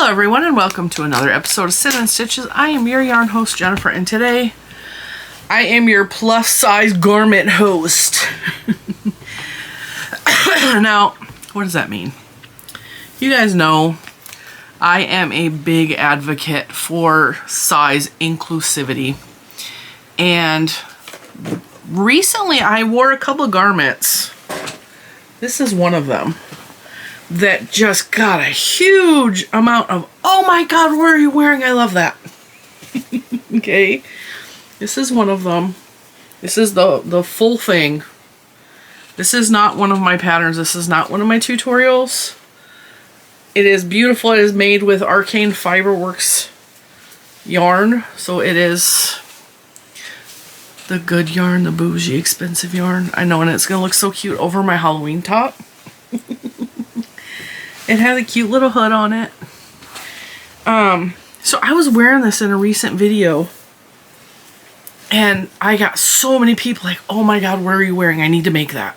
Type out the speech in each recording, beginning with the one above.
Hello everyone and welcome to another episode of Lilo N Stitches. I am your yarn host Jennifer, and today I am your plus size garment host. Now, what does that mean? You guys know I am a big advocate for size inclusivity, and recently I wore a couple of garments. This is one of them that just got a huge amount of, oh my god, what are you wearing? I love that. Okay, this is one of them. This is the full thing. This is not one of my patterns. This is not one of my tutorials. It is beautiful. It is made with Arcane Fiberworks yarn, so it is the good yarn, the bougie expensive yarn. I know, and it's gonna look so cute over my Halloween top. It has a cute little hood on it. So I was wearing this in a recent video, and I got so many people like, oh my god, what are you wearing? I need to make that.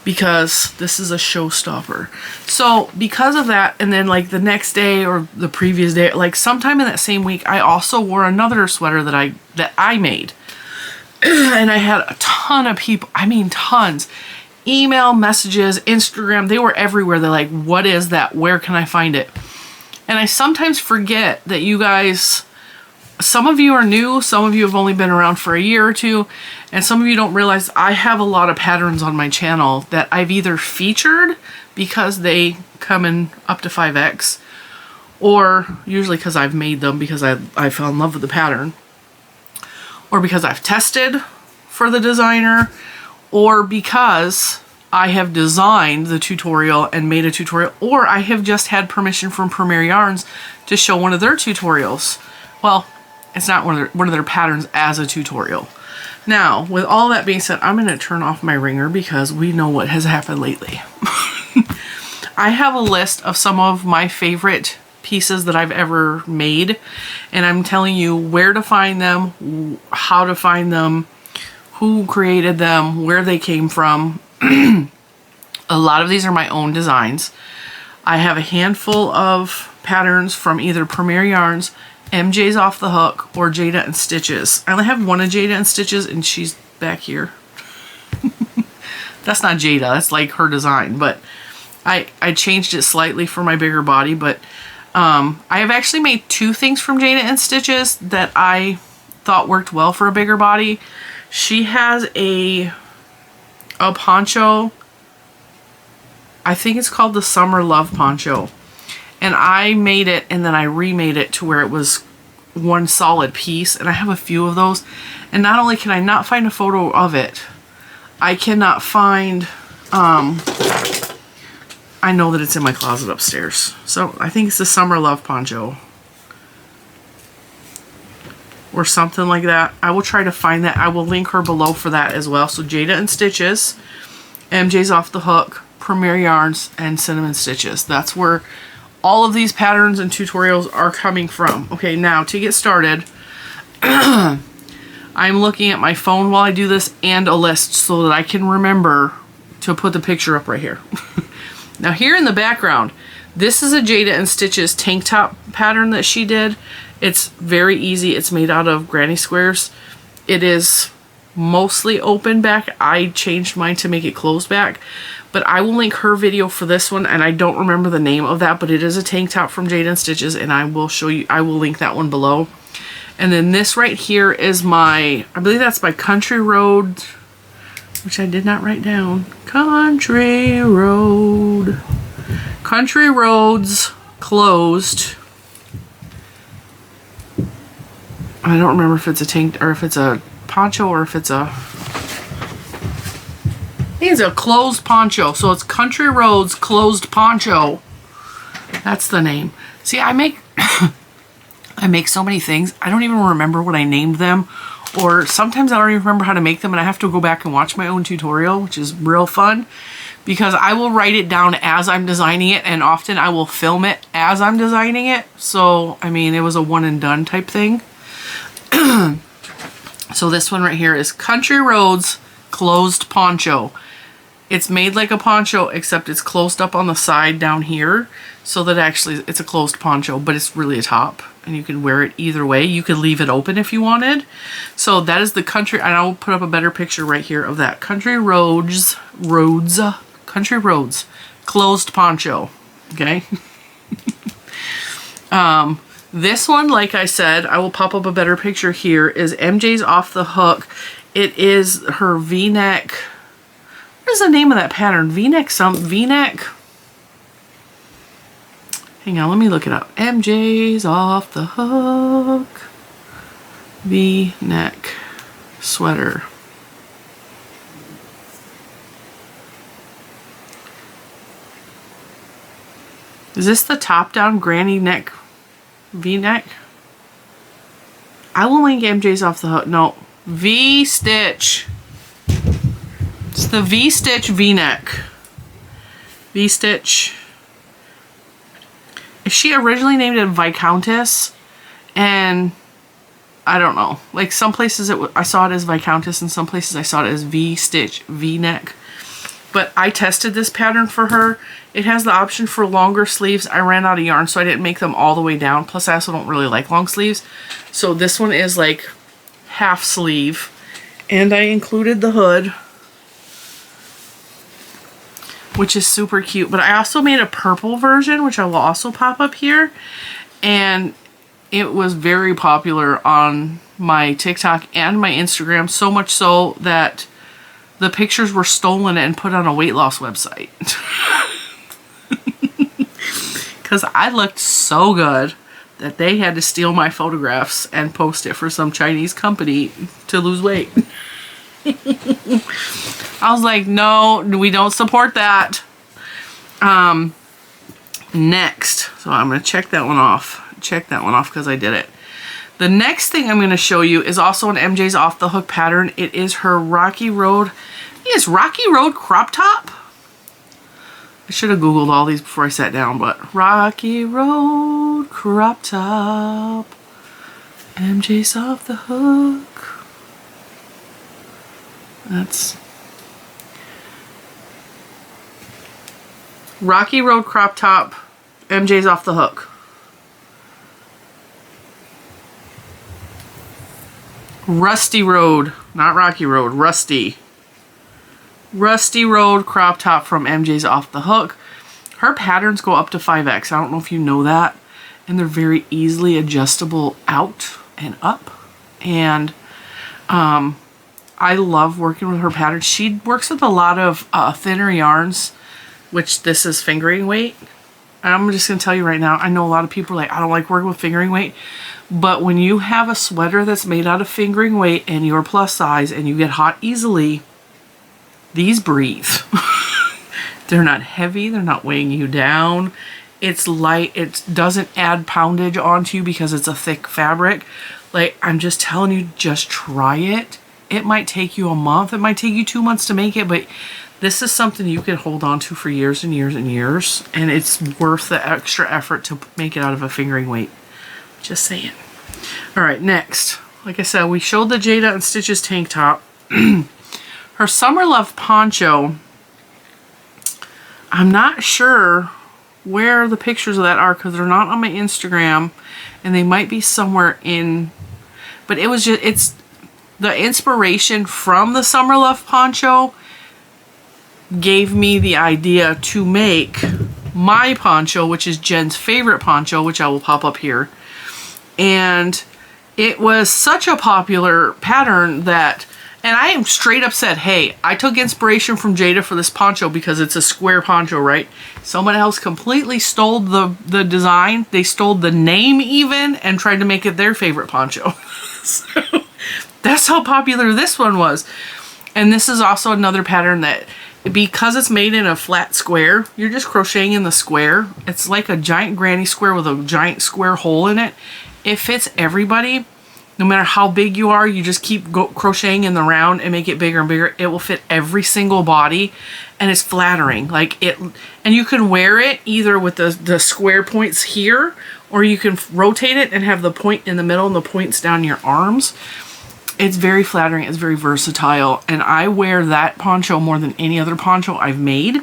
Because this is a showstopper. So because of that, and then like the next day or the previous day, like sometime in that same week, I also wore another sweater that I made. And I had a ton of people, I mean tons. Email, messages, Instagram, they were everywhere. They're like, what is that? Where can I find it? And I sometimes forget that you guys, some of you are new, some of you have only been around for a year or two, and some of you don't realize I have a lot of patterns on my channel that I've either featured because they come in up to 5X, or usually because I've made them because I fell in love with the pattern, or because I've tested for the designer, or because I have designed the tutorial and made a tutorial, or I have just had permission from Maxim Yarns to show one of their tutorials. Well, it's not one of their patterns as a tutorial. Now, with all that being said, I'm going to turn off my ringer because we know what has happened lately. I have a list of some of my favorite pieces that I've ever made, and I'm telling you where to find them, how to find them, who created them, where they came from. A lot of these are my own designs. I have a handful of patterns from either Maxim Yarns, MJ's Off the Hook, or Jada N Stitches. I only have one of Jada N Stitches, and she's back here. That's not Jada, that's like her design, but I changed it slightly for my bigger body. But I have actually made two things from Jada N Stitches that I thought worked well for a bigger body. She has a poncho, I think it's called the Summer Love Poncho, and I made it and then I remade it to where it was one solid piece, and I have a few of those. And not only can I not find a photo of it, I cannot find, I know that it's in my closet upstairs, so I think it's the Summer Love Poncho or something like that. I will try to find that. I will link her below for that as well. So Jada N Stitches, MJ's Off the Hook, Maxim Yarns, and Cinnamon Stitches. That's where all of these patterns and tutorials are coming from. Okay, now to get started, I'm looking at my phone while I do this and a list so that I can remember to put the picture up right here. Now here in the background, this is a Jada N Stitches tank top pattern that she did. It's very easy. It's made out of granny squares. It is mostly open back. I changed mine to make it closed back, but I will link her video for this one, and I don't remember the name of that, but it is a tank top from Jada N Stitches, and I will show you, I will link that one below. And then this right here is my, I believe that's my Country Road, which I did not write down. Country Road. Country Roads Closed. I don't remember if it's a tank or if it's a poncho or if it's a, I think it's a closed poncho. So it's Country Roads Closed Poncho. That's the name. See, I make I make so many things. I don't even remember what I named them, or sometimes I don't even remember how to make them, and I have to go back and watch my own tutorial, which is real fun because I will write it down as I'm designing it, and often I will film it as I'm designing it. So, I mean, it was a one and done type thing. So this one right here is Country Roads Closed Poncho. It's made like a poncho, except it's closed up on the side down here, so that actually it's a closed poncho, but it's really a top, and you can wear it either way. You could leave it open if you wanted. So that is the Country, and I will put up a better picture right here of that Country Roads closed poncho. Okay. This one, like I said, I will pop up a better picture here, is MJ's Off the Hook. It is her V-neck. What is the name of that pattern? V-neck V-neck. Hang on, let me look it up. MJ's Off the Hook V-neck sweater. Is this the top-down granny neck V-neck? I will link MJ's Off the Hook. No, Vstitch. It's the Vstitch V-neck. Vstitch. She originally named it Viscountess, and I don't know. Like some places I saw it as Viscountess, and some places I saw it as Vstitch V-neck. But I tested this pattern for her. It has the option for longer sleeves. I ran out of yarn, so I didn't make them all the way down. Plus, I also don't really like long sleeves. So this one is like half sleeve. And I included the hood, which is super cute. But I also made a purple version, which I will also pop up here. And it was very popular on my TikTok and my Instagram. So much so that the pictures were stolen and put on a weight loss website. Because I looked so good that they had to steal my photographs and post it for some Chinese company to lose weight. I was like, no, we don't support that. Next, so I'm going to check that one off. Check that one off because I did it. The next thing I'm going to show you is also an MJ's Off the Hook pattern. It is her Rocky Road. Yes, Rocky Road crop top. I should have Googled all these before I sat down, but Rocky Road crop top. MJ's Off the Hook. That's Rocky Road crop top. MJ's Off the Hook. Rusty Road, not Rocky Road, Rusty. Rusty Road crop top from MJ's Off the Hook. Her patterns go up to 5X. I don't know if you know that. And they're very easily adjustable out and up. And I love working with her patterns. She works with a lot of thinner yarns, which this is fingering weight. And I'm just going to tell you right now, I know a lot of people are like, I don't like working with fingering weight. But when you have a sweater that's made out of fingering weight and you're plus size and you get hot easily, these breathe. They're not heavy. They're not weighing you down. It's light. It doesn't add poundage onto you because it's a thick fabric. Like, I'm just telling you, just try it. It might take you a month. It might take you 2 months to make it, but this is something you can hold on to for years and years and years. And it's worth the extra effort to make it out of a fingering weight. Just saying. All right, next. Like I said, we showed the Jada and Stitches tank top. Her Summer Love Poncho. I'm not sure where the pictures of that are because they're not on my Instagram. And they might be somewhere in... But it was just... It's the inspiration from the Summer Love Poncho gave me the idea to make my poncho, which is Jen's favorite poncho, which I will pop up here. And it was such a popular pattern that, and I am straight up said, hey, I took inspiration from Jada for this poncho because it's a square poncho, right? Someone else completely stole the design. They stole the name even and tried to make it their favorite poncho. So that's how popular this one was. And this is also another pattern that, because it's made in a flat square, you're just crocheting in the square. It's like a giant granny square with a giant square hole in it. It fits everybody. No matter how big you are, you just keep crocheting in the round and make it bigger and bigger. It will fit every single body, and it's flattering. Like it, and you can wear it either with the square points here, or you can rotate it and have the point in the middle and the points down your arms. It's very flattering. It's very versatile. And I wear that poncho more than any other poncho I've made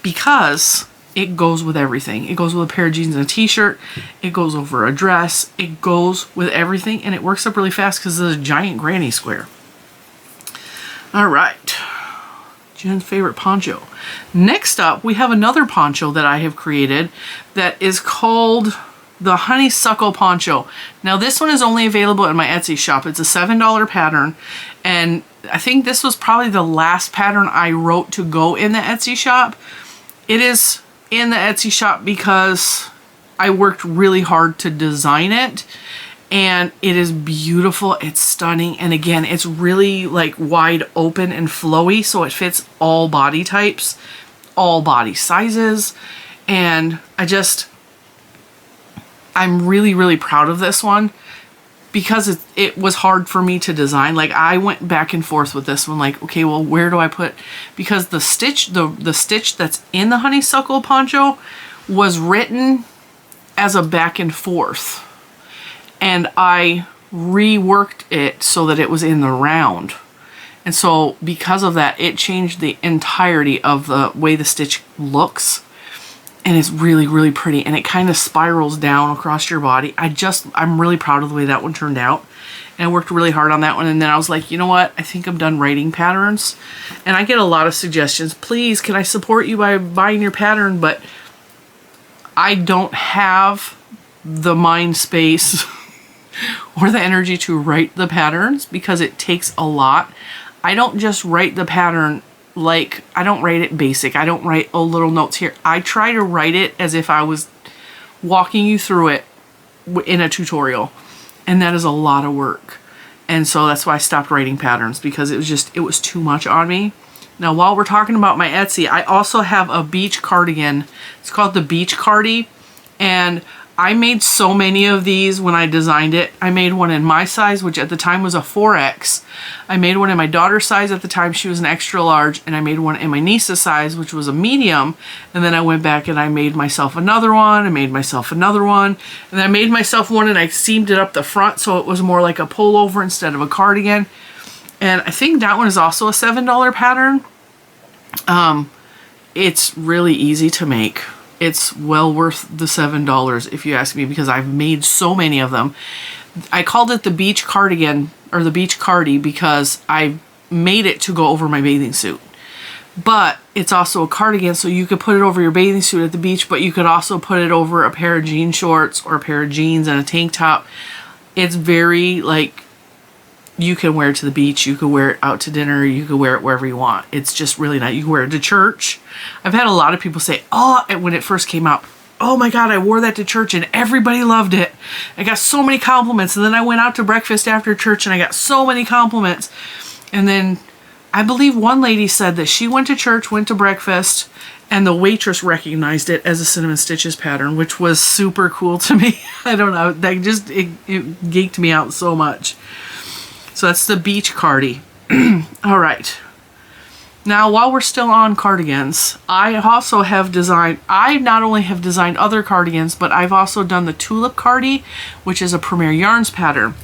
because it goes with everything. It goes with a pair of jeans and a t-shirt. It goes over a dress. It goes with everything. And it works up really fast because it's a giant granny square. All right. Jen's favorite poncho. Next up, we have another poncho that I have created that is called the Honeysuckle Poncho. Now this one is only available in my Etsy shop. It's a $7 pattern, and I think this was probably the last pattern I wrote to go in the Etsy shop. It is in the Etsy shop because I worked really hard to design it, and it is beautiful. It's stunning, and again, it's really like wide open and flowy, so it fits all body types, all body sizes, and I'm really, really proud of this one because it was hard for me to design. Like, I went back and forth with this one, like, okay, well, where do I put, because the stitch, the stitch that's in the Honeysuckle Poncho was written as a back and forth, and I reworked it so that it was in the round. And so because of that, it changed the entirety of the way the stitch looks. And it's really, really pretty. And it kind of spirals down across your body. I'm really proud of the way that one turned out. And I worked really hard on that one. And then I was like, you know what? I think I'm done writing patterns. And I get a lot of suggestions. Please, can I support you by buying your pattern? But I don't have the mind space or the energy to write the patterns because it takes a lot. I don't just write the pattern like, I don't write it basic. I don't write, oh, little notes here. I try to write it as if I was walking you through it in a tutorial. And that is a lot of work. And so that's why I stopped writing patterns, because it was too much on me. Now, while we're talking about my Etsy, I also have a beach cardigan. It's called the Beach Cardi. And I made so many of these when I designed it. I made one in my size, which at the time was a 4X. I made one in my daughter's size. At the time, she was an extra large. And I made one in my niece's size, which was a medium. And then I went back and I made myself another one. I made myself another one. And then I made myself one and I seamed it up the front so it was more like a pullover instead of a cardigan. And I think that one is also a $7 pattern. It's really easy to make. It's well worth the $7 if you ask me, because I've made so many of them. I called it the Beach Cardigan, or the Beach Cardi, because I made it to go over my bathing suit. But it's also a cardigan, so you could put it over your bathing suit at the beach, but you could also put it over a pair of jean shorts or a pair of jeans and a tank top. It's very, like, you can wear it to the beach, you could wear it out to dinner, you could wear it wherever you want. It's just really nice. You can wear it to church. I've had a lot of people say, oh, when it first came out, oh my God, I wore that to church and everybody loved it. I got so many compliments. And then I went out to breakfast after church and I got so many compliments. And then I believe one lady said that she went to church, went to breakfast, and the waitress recognized it as a Cinnamon Stitches pattern, which was super cool to me. I don't know, that just, it geeked me out so much. So that's the Beach Cardi. All right. Now, while we're still on cardigans, I also have designed, I not only have designed other cardigans, but I've also done the Tulip Cardi, which is a Premier Yarns pattern.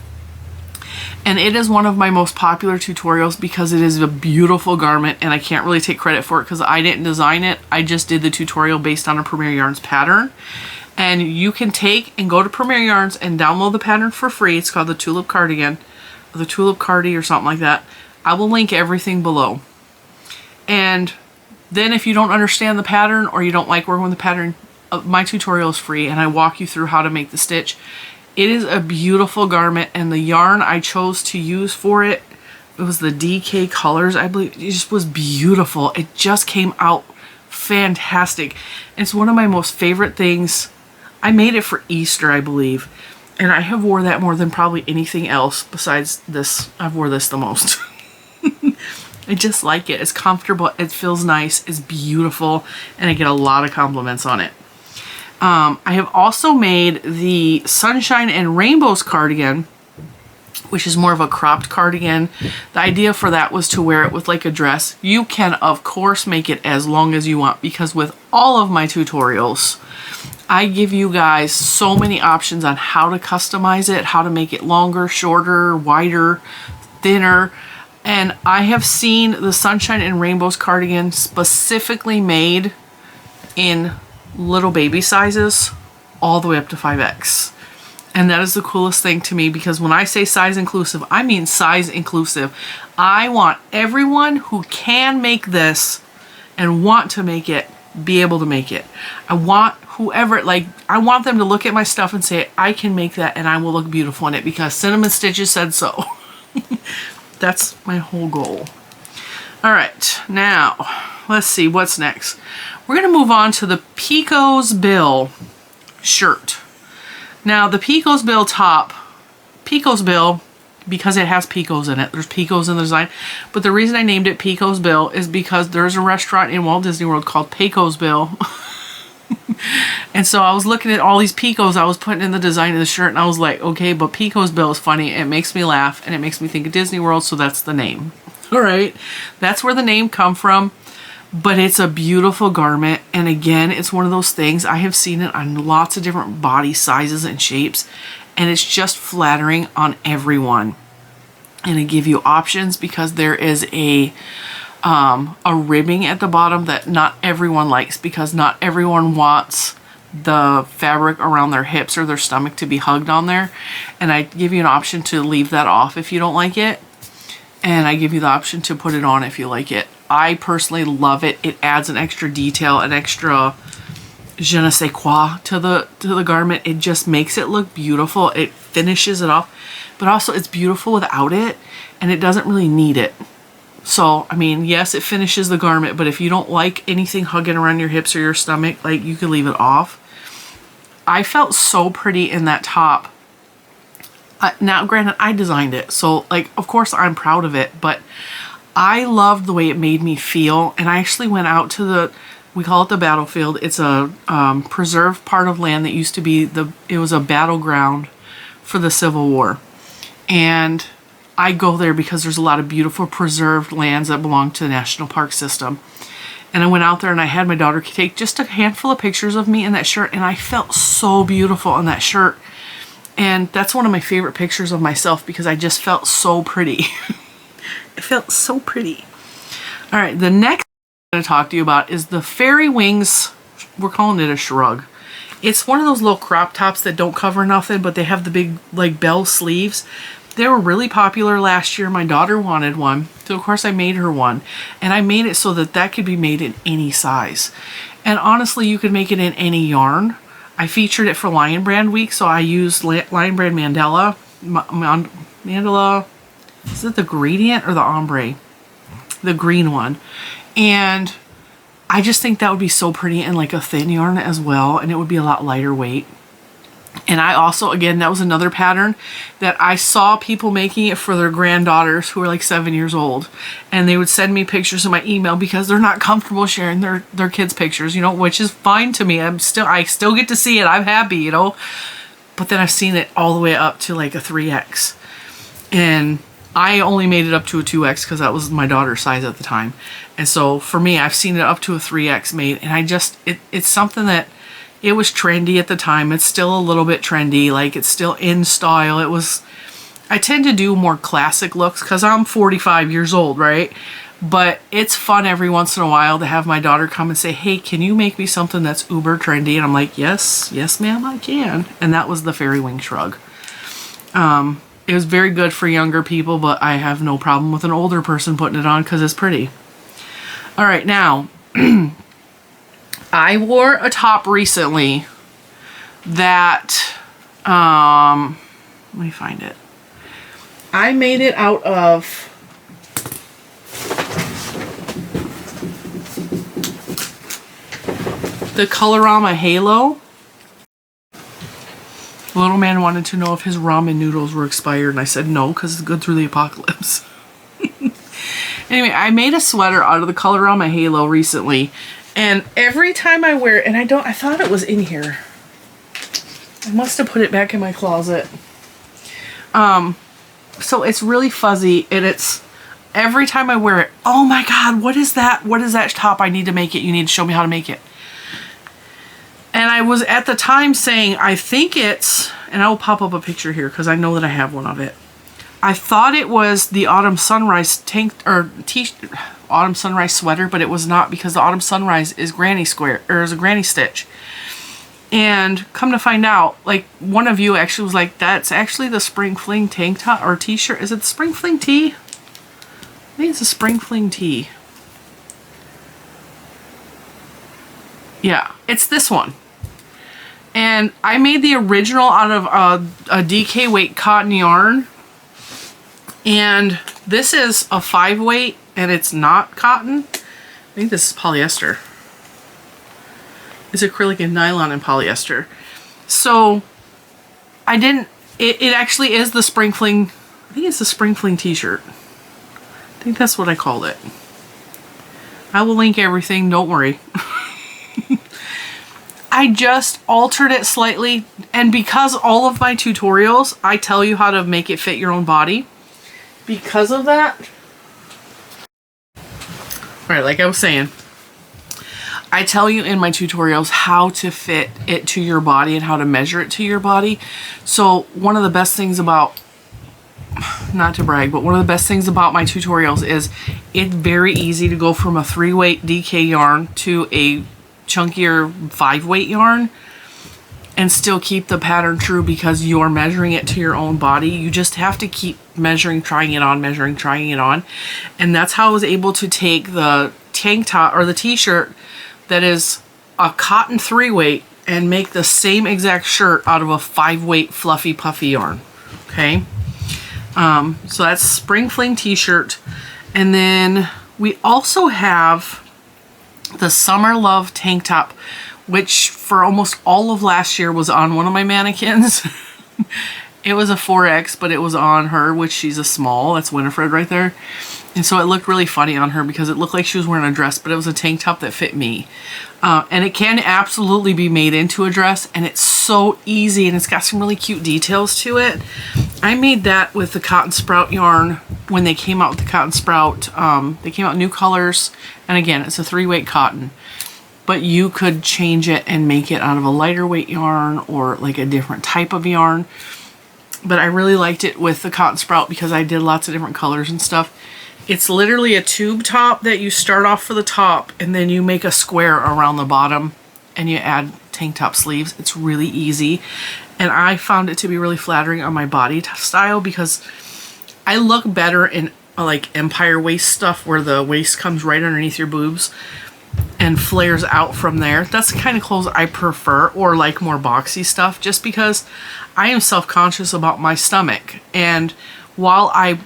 And it is one of my most popular tutorials because it is a beautiful garment, and I can't really take credit for it because I didn't design it. I just did the tutorial based on a Premier Yarns pattern. And you can take and go to Premier Yarns and download the pattern for free. It's called the Tulip Cardigan, or the Tulip Cardi, or something like that. I will link everything below. And then if you don't understand the pattern or you don't like working with the pattern, my tutorial is free and I walk you through how to make the stitch. It is a beautiful garment, and the yarn I chose to use for it, it was the DK Colors, I believe. It just was beautiful. It just came out fantastic. It's one of my most favorite things. I made it for Easter, I believe. And I have wore that more than probably anything else besides this. I've wore this the most. I just like it. It's comfortable. It feels nice. It's beautiful. And I get a lot of compliments on it. I have also made the Sunshine and Rainbows cardigan, which is more of a cropped cardigan. The idea for that was to wear it with like a dress. You can, of course, make it as long as you want, because with all of my tutorials, I give you guys so many options on how to customize it, how to make it longer, shorter, wider, thinner. And I have seen the Sunshine and Rainbows cardigan specifically made in little baby sizes all the way up to 5X. And that is the coolest thing to me, because when I say size inclusive, I mean size inclusive. I want everyone who can make this and want to make it be able to make it. I want whoever, like, I want them to look at my stuff and say, I can make that and I will look beautiful in it because Cinnamon Stitches said so. That's my whole goal. All right, now let's see what's next. We're gonna move on to the Pico's Bill shirt. Now the Pico's Bill top, Pico's Bill, because it has picos in it. There's picos in the design. But the reason I named it Pico's Bill is because there's a restaurant in Walt Disney World called Pecos Bill. And so I was looking at all these picos I was putting in the design of the shirt, and I was like, okay, but Pico's Bill is funny. It makes me laugh and it makes me think of Disney World, so that's the name. All right, that's where the name come from. But it's a beautiful garment, and again, it's one of those things, I have seen it on lots of different body sizes and shapes, and it's just flattering on everyone. And I give you options because there is a ribbing at the bottom that not everyone likes, because not everyone wants the fabric around their hips or their stomach to be hugged on there. And I give you an option to leave that off if you don't like it, and I give you the option to put it on if you like it. I personally love it. It adds an extra detail, an extra je ne sais quoi to the garment. It just makes it look beautiful. It finishes it off, but also it's beautiful without it, and it doesn't really need it. So, I mean, yes, it finishes the garment, but if you don't like anything hugging around your hips or your stomach, like, you could leave it off. I felt so pretty in that top. Now, granted, I designed it, so, like, of course I'm proud of it, but I loved the way it made me feel. And I actually went out to we call it the battlefield. It's a preserved part of land that used to be it was a battleground for the Civil War. And I go there because there's a lot of beautiful preserved lands that belong to the National Park System. And I went out there and I had my daughter take just a handful of pictures of me in that shirt, and I felt so beautiful in that shirt. And that's one of my favorite pictures of myself because I just felt so pretty. It felt so pretty. All right, the next thing I'm going to talk to you about is the Fairy Wings. We're calling it a shrug. It's one of those little crop tops that don't cover nothing, but they have the big, like, bell sleeves. They were really popular last year. My daughter wanted one, so of course I made her one. And I made it so that that could be made in any size. And honestly, you could make it in any yarn. I featured it for Lion Brand Week, so I used Lion Brand Mandala. Mandala, is it the gradient or the ombre? The green one. And I just think that would be so pretty in like a thin yarn as well, and it would be a lot lighter weight. And I also, again, that was another pattern that I saw people making it for their granddaughters who were like 7 years old. And they would send me pictures in my email because they're not comfortable sharing their kids' pictures, you know, which is fine to me. I still get to see it. I'm happy, you know. But then I've seen it all the way up to like a 3X. And I only made it up to a 2X because that was my daughter's size at the time. And so for me, I've seen it up to a 3X made. And I just, it's something that, it was trendy at the time. It's still a little bit trendy. Like, it's still in style. I tend to do more classic looks because I'm 45 years old, right? But it's fun every once in a while to have my daughter come and say, hey, can you make me something that's uber trendy? And I'm like, yes, ma'am, I can. And that was the Fairy Wing Shrug. It was very good for younger people, but I have no problem with an older person putting it on because it's pretty. All right, now... I wore a top recently that, let me find it. I made it out of the Colorama Halo. Little man wanted to know if his ramen noodles were expired, and I said no, because it's good through the apocalypse. Anyway, I made a sweater out of the Colorama Halo recently. And every time I wear it, and I thought it was in here. I must have put it back in my closet. So it's really fuzzy, and it's, every time I wear it, oh my God, what is that? What is that top? I need to make it. You need to show me how to make it. And I was at the time saying, I think it's, and I will pop up a picture here because I know that I have one of it. I thought it was the Autumn Sunrise Autumn Sunrise sweater, but it was not, because the Autumn Sunrise is granny square, or is a granny stitch. And come to find out, like, one of you actually was like, that's actually the Spring Fling tank top or t-shirt. Is it the Spring Fling tee? I think it's a Spring Fling tee. Yeah, it's this one. And I made the original out of a DK weight cotton yarn. And this is a 5 weight, and it's not cotton. I think this is polyester. It's acrylic and nylon and polyester. So it actually is the Spring Fling, I think it's the Spring Fling t-shirt. I think that's what I called it. I will link everything, don't worry. I just altered it slightly, and because all of my tutorials, I tell you how to make it fit your own body. Because of that, right, like I was saying, I tell you in my tutorials how to fit it to your body and how to measure it to your body. So one of the best things about, not to brag, but one of the best things about my tutorials is it's very easy to go from a 3 weight DK yarn to a chunkier 5 weight yarn and still keep the pattern true, because you're measuring it to your own body. You just have to keep measuring, trying it on, measuring, trying it on. And that's how I was able to take the tank top or the t-shirt that is a cotton 3 weight and make the same exact shirt out of a 5 weight fluffy puffy yarn. Okay, so that's Spring Fling t-shirt. And then we also have the Summer Love tank top, which for almost all of last year was on one of my mannequins. It was a 4X, but it was on her, which she's a small. That's Winifred right there. And so it looked really funny on her because it looked like she was wearing a dress, but it was a tank top that fit me. And it can absolutely be made into a dress, and it's so easy, and it's got some really cute details to it. I made that with the Cotton Sprout yarn when they came out with the Cotton Sprout. They came out new colors, and again, it's a 3 weight cotton. But you could change it and make it out of a lighter weight yarn or like a different type of yarn. But I really liked it with the Cotton Sprout because I did lots of different colors and stuff. It's literally a tube top that you start off for the top, and then you make a square around the bottom and you add tank top sleeves. It's really easy. And I found it to be really flattering on my body style because I look better in like empire waist stuff where the waist comes right underneath your boobs and flares out from there. That's the kind of clothes I prefer, or like more boxy stuff, just because I am self-conscious about my stomach. And while I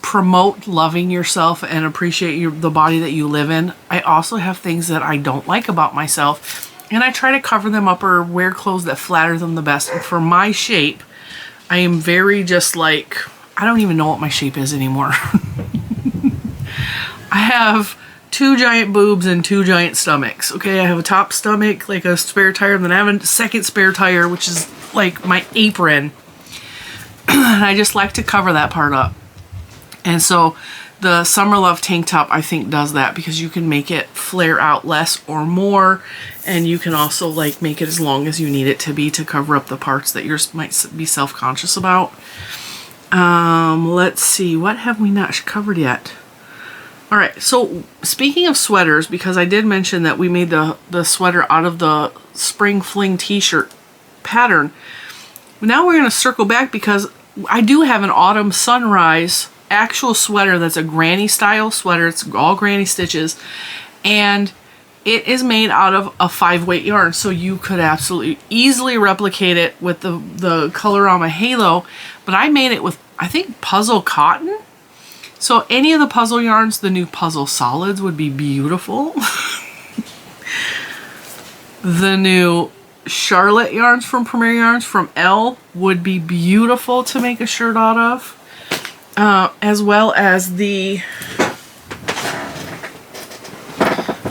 promote loving yourself and appreciate the body that you live in, I also have things that I don't like about myself, and I try to cover them up or wear clothes that flatter them the best. And for my shape, I am very just like, I don't even know what my shape is anymore. I have 2 giant boobs and 2 giant stomachs. Okay, I have a top stomach, like a spare tire, and then I have a second spare tire, which is like my apron. And I just like to cover that part up. And so the Summer Love tank top, I think, does that because you can make it flare out less or more. And you can also like make it as long as you need it to be to cover up the parts that you might be self-conscious about. Let's see, what have we not covered yet? All right, so speaking of sweaters, because I did mention that we made the sweater out of the Spring Fling t-shirt pattern. Now we're going to circle back because I do have an Autumn Sunrise actual sweater that's a granny style sweater. It's all granny stitches, and it is made out of a 5 weight yarn, so you could absolutely easily replicate it with the color on my halo. But I made it with, I think, puzzle cotton. So any of the puzzle yarns, the new puzzle solids would be beautiful. The new Charlotte yarns from Premier Yarns from Elle would be beautiful to make a shirt out of. As well as the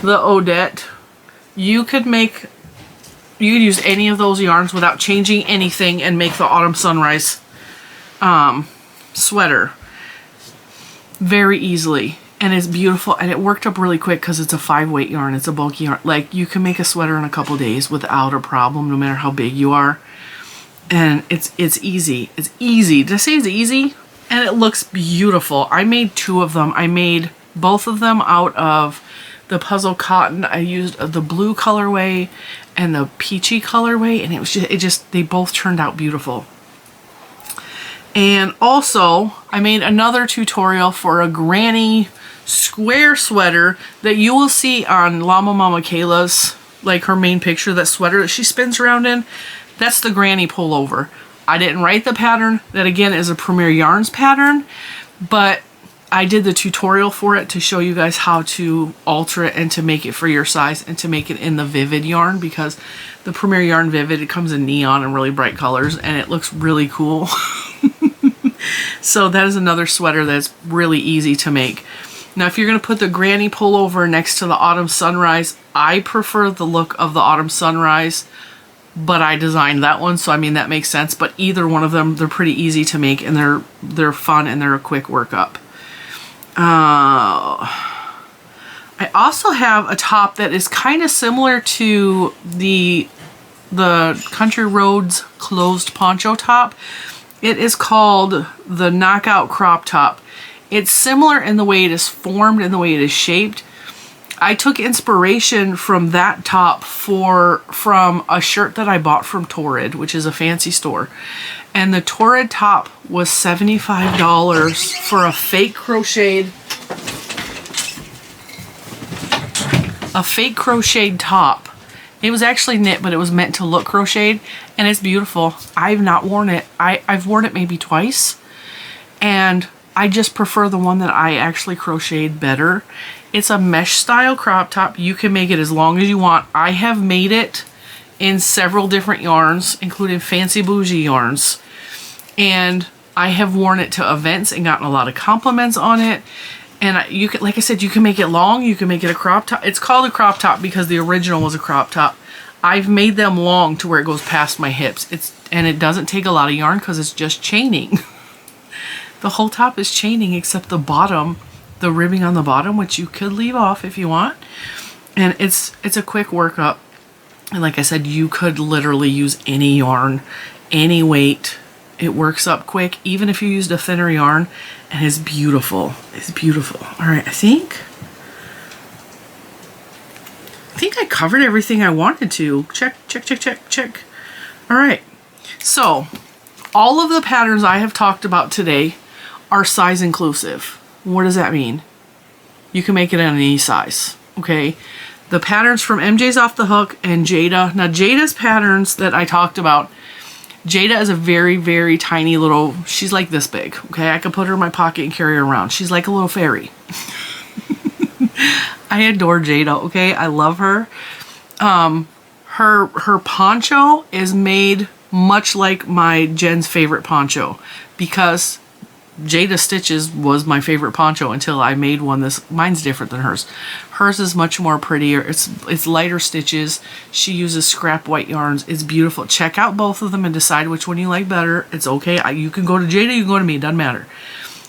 Odette. You could use any of those yarns without changing anything and make the Autumn Sunrise sweater very easily. And it's beautiful, and it worked up really quick because it's a 5 weight yarn. It's a bulky yarn. Like, you can make a sweater in a couple days without a problem, no matter how big you are. And it's easy. It's easy. Did I say it's easy? and it looks beautiful. I made 2 of them. I made both of them out of the puzzle cotton. I used the blue colorway and the peachy colorway, and it just they both turned out beautiful. And also I made another tutorial for a granny square sweater that you will see on Llama Mama Kayla's, like her main picture, that sweater that she spins around in. That's the granny pullover. I didn't write the pattern. That again is a Premier Yarns pattern, but I did the tutorial for it to show you guys how to alter it and to make it for your size and to make it in the Vivid yarn, because the Premier Yarn Vivid, it comes in neon and really bright colors and it looks really cool. So that is another sweater that's really easy to make. Now if you're going to put the granny pullover next to the Autumn Sunrise, I prefer the look of the Autumn Sunrise, but I designed that one, so I mean that makes sense. But either one of them, they're pretty easy to make, and they're fun, and they're a quick workup. I also have a top that is kind of similar to the Country Roads closed poncho top. It is called the Knockout Crop Top. It's similar in the way it is formed and the way it is shaped. I took inspiration from that top from a shirt that I bought from Torrid, which is a fancy store. And the Torrid top was $75 for a fake crocheted top. It was actually knit, but it was meant to look crocheted, and it's beautiful. I've not worn it. I've worn it maybe twice, and I just prefer the one that I actually crocheted better. It's a mesh style crop top. You can make it as long as you want. I have made it in several different yarns, including Fancy Bougie yarns. And I have worn it to events and gotten a lot of compliments on it. And you can, like I said, you can make it long, you can make it a crop top. It's called a crop top because the original was a crop top. I've made them long to where it goes past my hips. And it doesn't take a lot of yarn because it's just chaining. The whole top is chaining except the bottom, the ribbing on the bottom, which you could leave off if you want. And it's a quick workup. And like I said, you could literally use any yarn, any weight. It works up quick, even if you used a thinner yarn, and it's beautiful. It's beautiful. All right, I think I covered everything I wanted to. Check, check, check, check, check. All right, so all of the patterns I have talked about today are size inclusive. What does that mean? You can make it in any size, okay? The patterns from MJ's Off the Hook and Jada. Now Jada's patterns that I talked about, Jada is a very, very tiny little, she's like this big, okay? I could put her in my pocket and carry her around. She's like a little fairy. I adore Jada, okay? I love her. Her poncho is made much like my Jen's favorite poncho, because Jujus Stitches was my favorite poncho until I made one. Mine's different than hers. Hers is much more prettier. It's lighter stitches. She uses scrap white yarns. It's beautiful. Check out both of them and decide which one you like better. It's okay. You can go to Jada, you can go to me. It doesn't matter.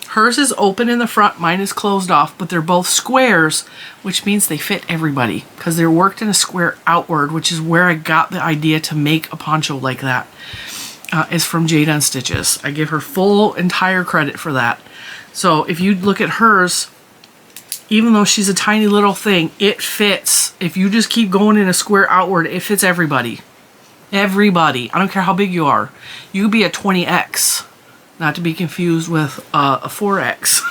Hers is open in the front. Mine is closed off, but they're both squares, which means they fit everybody because they're worked in a square outward, which is where I got the idea to make a poncho like that. Is from Jada N Stitches. I give her full entire credit for that. So if you look at hers, even though she's a tiny little thing, it fits. If you just keep going in a square outward, it fits everybody. Everybody. I don't care how big you are. You could be a 20X, not to be confused with a 4X.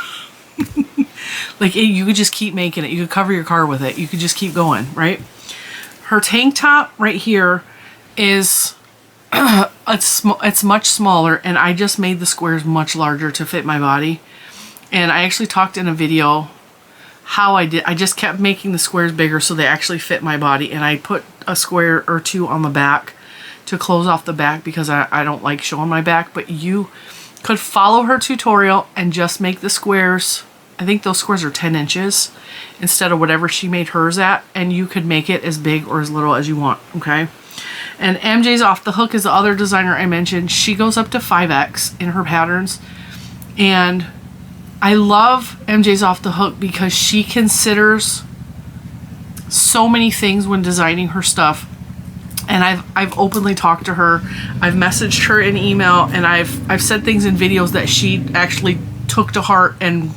Like you could just keep making it. You could cover your car with it. You could just keep going, right? Her tank top right here is it's much smaller, and I just made the squares much larger to fit my body. And I actually talked in a video how I just kept making the squares bigger so they actually fit my body, and I put a square or two on the back to close off the back because I don't like showing my back. But you could follow her tutorial and just make the squares. I think those squares are 10 inches instead of whatever she made hers at, and you could make it as big or as little as you want, okay? And MJ's Off the Hook is the other designer I mentioned. She goes up to 5X in her patterns. And I love MJ's Off the Hook because she considers so many things when designing her stuff. And I've openly talked to her. I've messaged her in email, and I've said things in videos that she actually took to heart and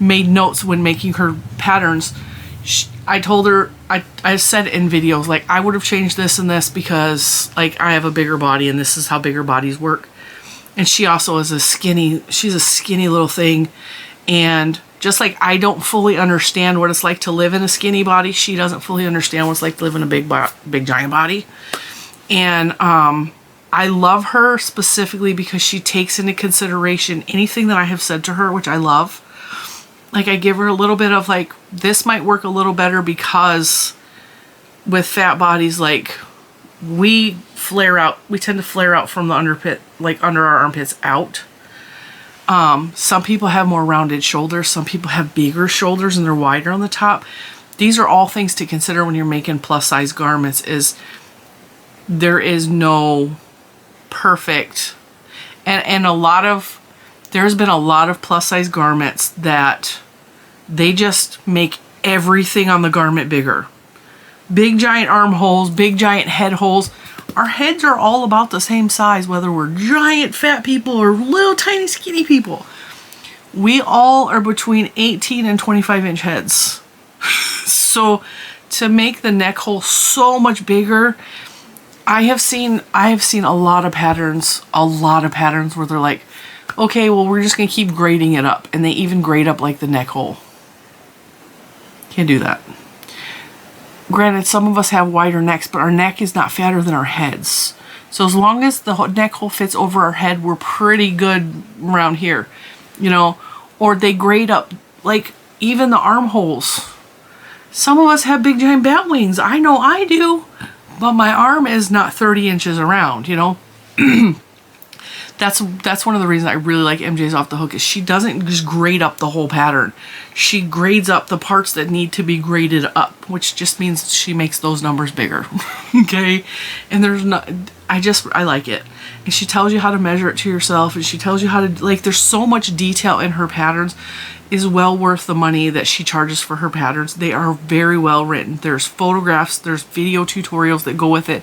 made notes when making her patterns. I told her, I said in videos, like, I would have changed this and this because, like, I have a bigger body and this is how bigger bodies work. And she also is she's a skinny little thing. And just like I don't fully understand what it's like to live in a skinny body, she doesn't fully understand what it's like to live in a big giant body. And I love her specifically because she takes into consideration anything that I have said to her, which I love. Like, I give her a little bit of, like, this might work a little better because with fat bodies, like, we tend to flare out from the underpit, like under our armpits out. Some people have more rounded shoulders. Some people have bigger shoulders and they're wider on the top. These are all things to consider when you're making plus size garments. Is there is no perfect, and there's been a lot of plus size garments that they just make everything on the garment bigger. Big giant armholes, big giant head holes. Our heads are all about the same size, whether we're giant fat people or little tiny skinny people. We all are between 18 and 25 inch heads. So to make the neck hole so much bigger, I have seen a lot of patterns where they're like, okay, well, we're just gonna keep grading it up, and they even grade up like the neck hole. Can't do that. Granted, some of us have wider necks, but our neck is not fatter than our heads. So as long as the neck hole fits over our head, we're pretty good around here, you know. Or they grade up, like even the armholes. Some of us have big giant bat wings. I know I do, but my arm is not 30 inches around, you know. That's one of the reasons I really like MJ's Off the Hook, is she doesn't just grade up the whole pattern. She grades up the parts that need to be graded up, which just means she makes those numbers bigger. Okay? And I like it. And she tells you how to measure it to yourself, and she tells you how to, like, there's so much detail in her patterns. Is well worth the money that she charges for her patterns. They are very well written. There's photographs, there's video tutorials that go with it.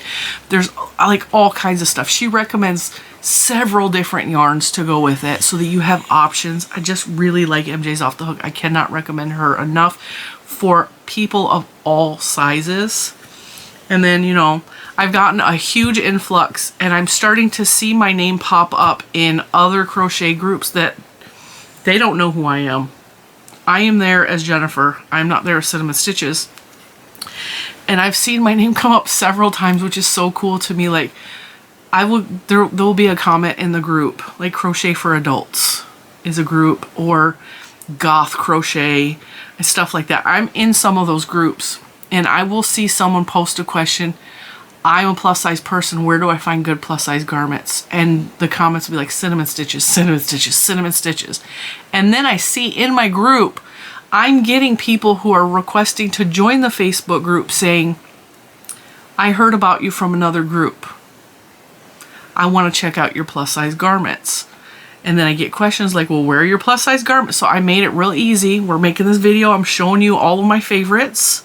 There's like all kinds of stuff. She recommends several different yarns to go with it so that you have options. I just really like MJ's Off the Hook. I cannot recommend her enough for people of all sizes. And then, you know, I've gotten a huge influx, and I'm starting to see my name pop up in other crochet groups that they don't know who I am. I am there as Jennifer. I'm not there as Cinnamon Stitches. And I've seen my name come up several times, which is so cool to me. Like, there will be a comment in the group, like Crochet for Adults is a group, or Goth Crochet and stuff like that. I'm in some of those groups, and I will see someone post a question. I'm a plus size person. Where do I find good plus size garments? And the comments will be like, Cinnamon Stitches, Cinnamon Stitches, Cinnamon Stitches. And then I see in my group, I'm getting people who are requesting to join the Facebook group saying, I heard about you from another group. I want to check out your plus size garments. And then I get questions like, well, where are your plus size garments? So I made it real easy. We're making this video. I'm showing you all of my favorites,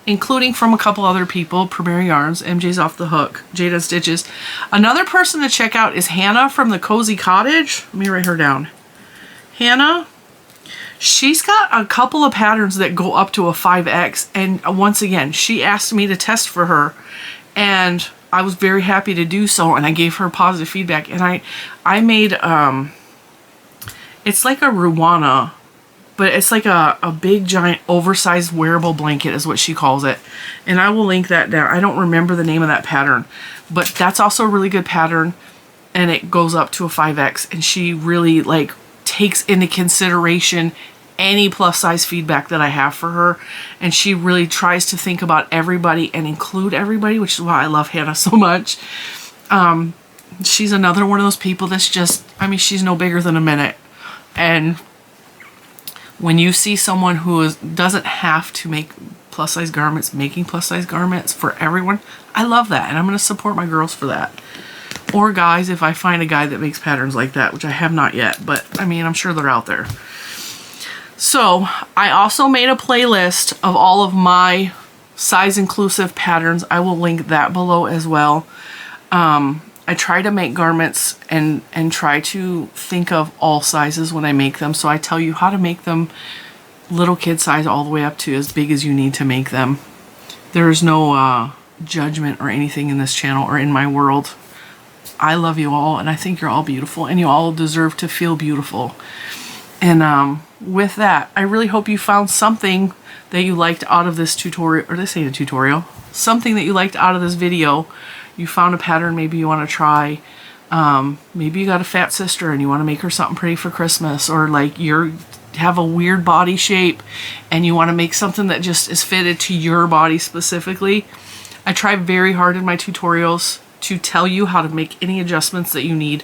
including from a couple other people, Premier Yarns, MJ's Off the Hook, Jada Stitches. Another person to check out is Hannah from the Cozy Cottage. Let me write her down. Hannah, she's got a couple of patterns that go up to a 5X. And once again, she asked me to test for her, and I was very happy to do so. And I gave her positive feedback. And I made, it's like a Ruana, but it's like a big giant oversized wearable blanket is what she calls it. And I will link that down. I don't remember the name of that pattern, but that's also a really good pattern, and it goes up to a 5X, and she really like takes into consideration any plus size feedback that I have for her, and she really tries to think about everybody and include everybody, which is why I love Hannah so much. She's another one of those people that's just, I mean, she's no bigger than a minute. And when you see someone who doesn't have to make plus size garments, making plus size garments for everyone, I love that. And I'm going to support my girls for that. Or guys, if I find a guy that makes patterns like that, which I have not yet, but I mean, I'm sure they're out there. So I also made a playlist of all of my size inclusive patterns. I will link that below as well. I try to make garments and try to think of all sizes when I make them. So I tell you how to make them little kid size all the way up to as big as you need to make them. There's no judgment or anything in this channel or in my world. I love you all, and I think you're all beautiful, and you all deserve to feel beautiful. And with that, I really hope you found something that you liked out of this tutorial, or this ain't a tutorial, something that you liked out of this video. You found a pattern maybe you want to try. Maybe you got a fat sister and you want to make her something pretty for Christmas, or like you have a weird body shape and you want to make something that just is fitted to your body specifically. I try very hard in my tutorials to tell you how to make any adjustments that you need.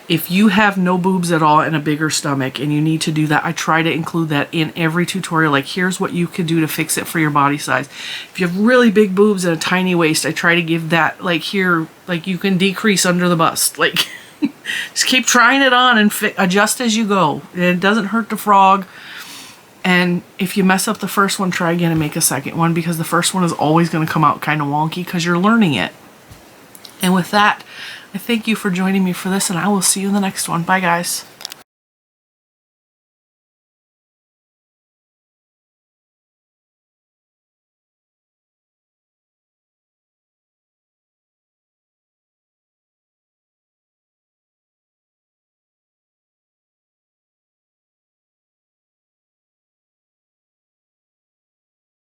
If you have no boobs at all and a bigger stomach and you need to do that, I try to include that in every tutorial. Like, here's what you could do to fix it for your body size. If you have really big boobs and a tiny waist, I try to give that, like, here, like, you can decrease under the bust. Like, just keep trying it on and adjust as you go. It doesn't hurt the frog. And if you mess up the first one, try again and make a second one, because the first one is always going to come out kind of wonky because you're learning it. And with that, I thank you for joining me for this, and I will see you in the next one. Bye, guys.